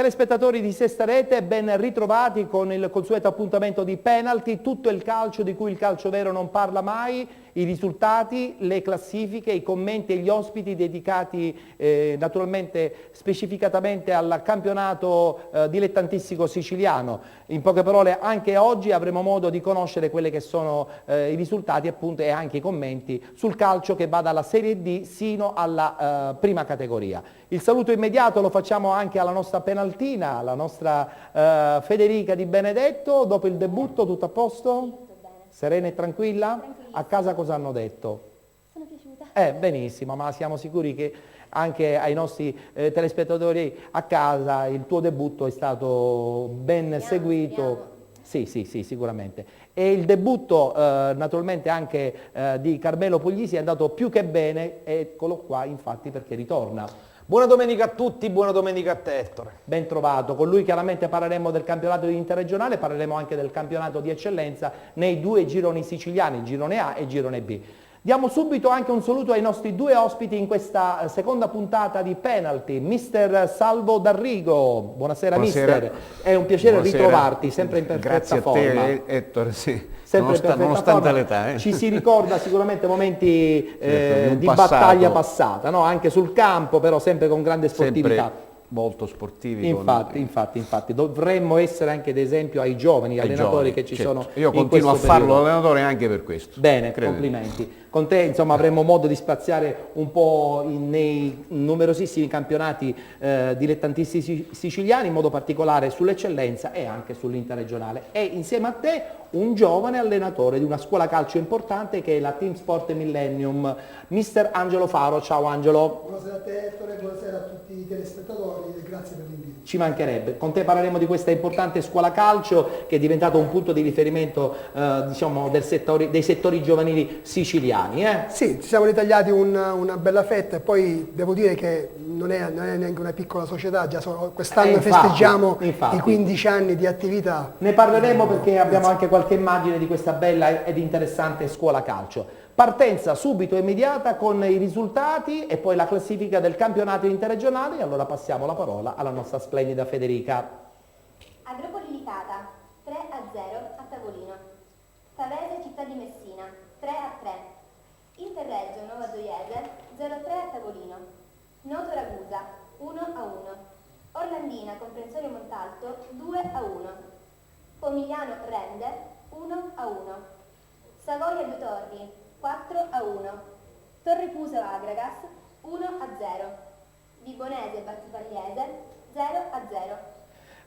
Telespettatori di Sesta Rete, ben ritrovati con il consueto appuntamento di Penalty, tutto il calcio di cui il calcio vero non parla mai, i risultati, le classifiche, i commenti e gli ospiti dedicati naturalmente specificatamente al campionato dilettantistico siciliano. In poche parole anche oggi avremo modo di conoscere quelli che sono i risultati appunto, e anche i commenti sul calcio che va dalla Serie D sino alla prima categoria. Il saluto immediato lo facciamo anche alla nostra penaltina, alla nostra Federica Di Benedetto. Dopo il debutto tutto a posto? Serena e tranquilla? A casa cosa hanno detto? Sono piaciuta. Benissimo, ma siamo sicuri che anche ai nostri telespettatori a casa il tuo debutto è stato ben seguito. Sì, sicuramente. E il debutto naturalmente anche di Carmelo Puglisi è andato più che bene, eccolo qua infatti perché ritorna. Buona domenica a tutti, buona domenica a te Ettore. Ben trovato, con lui chiaramente parleremo del campionato interregionale, parleremo anche del campionato di eccellenza nei due gironi siciliani, girone A e girone B. Diamo subito anche un saluto ai nostri due ospiti in questa seconda puntata di Penalty, mister Salvo D'Arrigo. Buonasera, mister, è un piacere ritrovarti, sempre in perfetta forma. Grazie a te Ettore, sì. Nonostante l'età. Ci si ricorda sicuramente momenti di battaglia passata, no? Anche sul campo, però sempre con grande sportività. Sempre molto sportivi. Infatti, dovremmo essere anche d'esempio ai giovani allenatori che ci sono. Io continuo a farlo allenatore anche per questo. Bene, complimenti. Con te insomma avremo modo di spaziare un po' nei numerosissimi campionati dilettantistici siciliani, in modo particolare sull'eccellenza e anche sull'interregionale. E insieme a te un giovane allenatore di una scuola calcio importante che è la Team Sport Millennium, mister Angelo Faro. Ciao Angelo. Buonasera a te Ettore, buonasera a tutti i telespettatori e grazie per l'invito. Ci mancherebbe. Con te parleremo di questa importante scuola calcio che è diventata un punto di riferimento diciamo dei settori giovanili siciliani. Sì, ci siamo ritagliati una bella fetta e poi devo dire che non è neanche una piccola società, già quest'anno festeggiamo i 15 anni di attività. Ne parleremo perché abbiamo anche qualche immagine di questa bella ed interessante scuola calcio. Partenza subito immediata con i risultati e poi la classifica del campionato interregionale e allora passiamo la parola alla nostra splendida Federica. Agropoli Licata 3-0 a tavolino. Pavese Città di Messina 3-3. Interreggio Nuova Gioiese 0-3 a tavolino. Noto Ragusa 1-1. Orlandina Comprensorio Montalto 2-1. Pomigliano Rende 1-1. Savoia Due Torri 4-1. Torrecuso Agragas 1-0. Vibonese Battipagliese 0-0.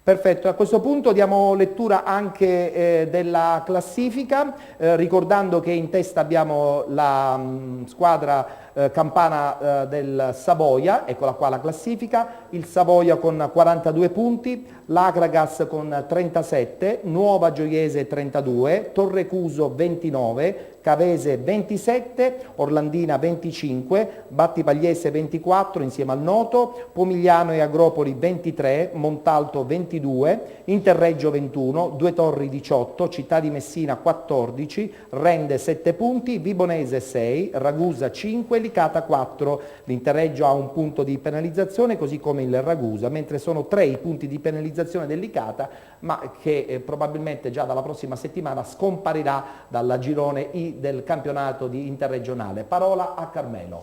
Perfetto, a questo punto diamo lettura anche della classifica, ricordando che in testa abbiamo la squadra campana del Savoia, eccola qua la classifica, il Savoia con 42 punti, l'Agragas con 37, Nuova Gioiese 32, Torrecuso 29, Cavese 27, Orlandina 25, Battipagliese 24 insieme al Noto, Pomigliano e Agropoli 23, Montalto 22, Interreggio 21, Due Torri 18, Città di Messina 14, Rende 7 punti, Vibonese 6, Ragusa 5, Licata 4. L'Interreggio ha un punto di penalizzazione così come il Ragusa, mentre sono 3 i punti di penalizzazione del Licata, ma che probabilmente già dalla prossima settimana scomparirà dal girone I del campionato di interregionale. Parola a Carmelo.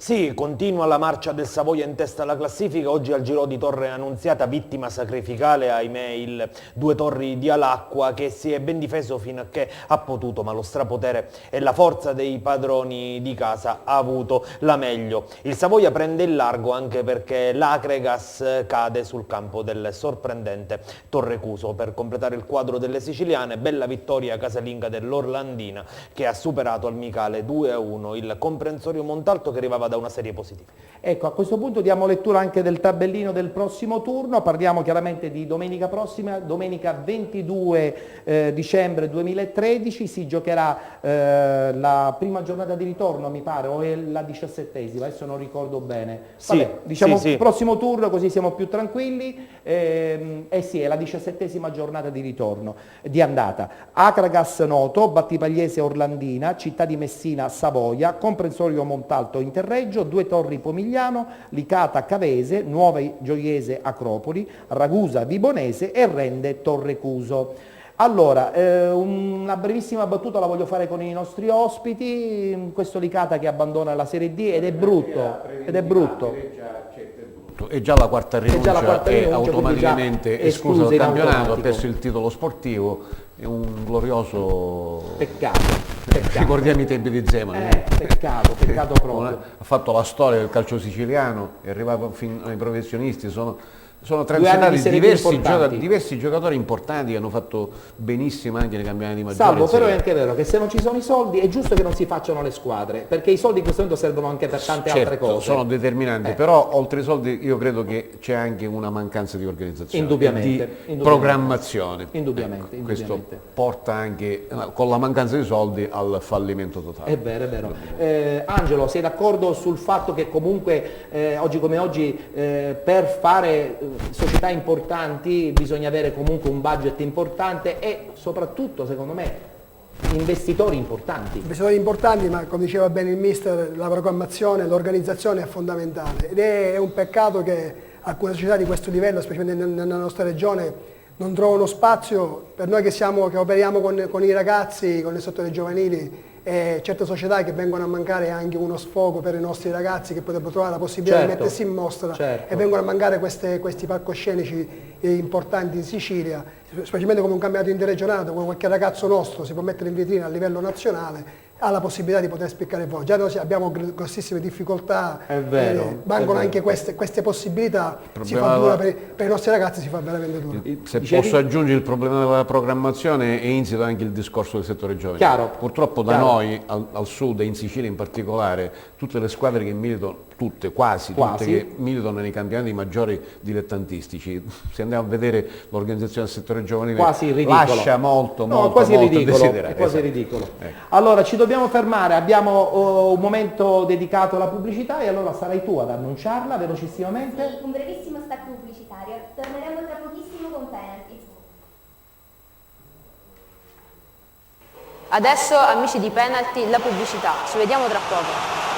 Sì, continua la marcia del Savoia in testa alla classifica, oggi al Giro di Torre Annunziata, vittima sacrificale, ahimè, il Due Torri di Alacqua che si è ben difeso fino a che ha potuto, ma lo strapotere e la forza dei padroni di casa ha avuto la meglio. Il Savoia prende il largo anche perché l'Acregas cade sul campo del sorprendente Torrecuso. Per completare il quadro delle siciliane, bella vittoria casalinga dell'Orlandina che ha superato al Micale 2-1 il Comprensorio Montalto che arrivava da una serie positiva. Ecco, a questo punto diamo lettura anche del tabellino del prossimo turno, parliamo chiaramente di domenica prossima, domenica 22 dicembre 2013, si giocherà la prima giornata di ritorno mi pare, o è la 17esima, adesso non ricordo bene. Vabbè, diciamo sì. prossimo turno così siamo più tranquilli, sì, è la 17esima giornata di ritorno, di andata. Acragas Noto, Battipagliese Orlandina, Città di Messina Savoia, Comprensorio Montalto Interreggio, Interreggio, Due Torri Pomigliano, Licata Cavese, Nuova Gioiese Acropoli, Ragusa Vibonese e Rende Torrecuso. Allora, una brevissima battuta la voglio fare con i nostri ospiti, questo Licata che abbandona la Serie D ed è brutto, È già la quarta rinuncia, è automaticamente esclusa dal campionato, ha perso il titolo sportivo, è un glorioso... Peccato. Ricordiamo i tempi di Zeman. Peccato proprio. Ha fatto la storia del calcio siciliano, è arrivato fino ai professionisti, sono 2 anni di transitati Serie B diversi giocatori importanti che hanno fatto benissimo anche nei campionati maggiori. Salvo, però è anche vero che se non ci sono i soldi è giusto che non si facciano le squadre, perché i soldi in questo momento servono anche per tante altre cose. Sono determinanti, però oltre ai soldi io credo che c'è anche una mancanza di organizzazione, di programmazione. Indubbiamente. Questo porta anche, con la mancanza di soldi, al fallimento totale. È vero. Angelo, sei d'accordo sul fatto che comunque oggi come oggi per fare società importanti bisogna avere comunque un budget importante e soprattutto, secondo me, investitori importanti, ma come diceva bene il mister, la programmazione, l'organizzazione è fondamentale ed è un peccato che alcune società di questo livello, specialmente nella nostra regione, non trovano spazio. Per noi che operiamo con i ragazzi, con le settore giovanili, e certe società che vengono a mancare anche uno sfogo per i nostri ragazzi che potrebbero trovare la possibilità di mettersi in mostra, e vengono a mancare questi palcoscenici importanti in Sicilia, specialmente come un campionato interregionale dove qualche ragazzo nostro si può mettere in vetrina a livello nazionale, ha la possibilità di poter spiccare fuori. Già noi abbiamo grossissime difficoltà, mancano anche queste possibilità, si fa dura per i nostri ragazzi, si fa veramente dura. Se posso aggiungere il problema della programmazione, è insito anche il discorso del settore giovanile. Purtroppo da noi, al sud e in Sicilia in particolare, tutte le squadre che militano, quasi tutte che militano nei campionati maggiori dilettantistici, se andiamo a vedere l'organizzazione del settore giovanile, lascia molto desiderare. È quasi ridicolo. Allora ci dobbiamo fermare, abbiamo un momento dedicato alla pubblicità e allora sarai tu ad annunciarla velocissimamente. Sì, un brevissimo stacco pubblicitario, torneremo tra pochissimo con penalty. Adesso, amici di Penalty, la pubblicità, ci vediamo tra poco.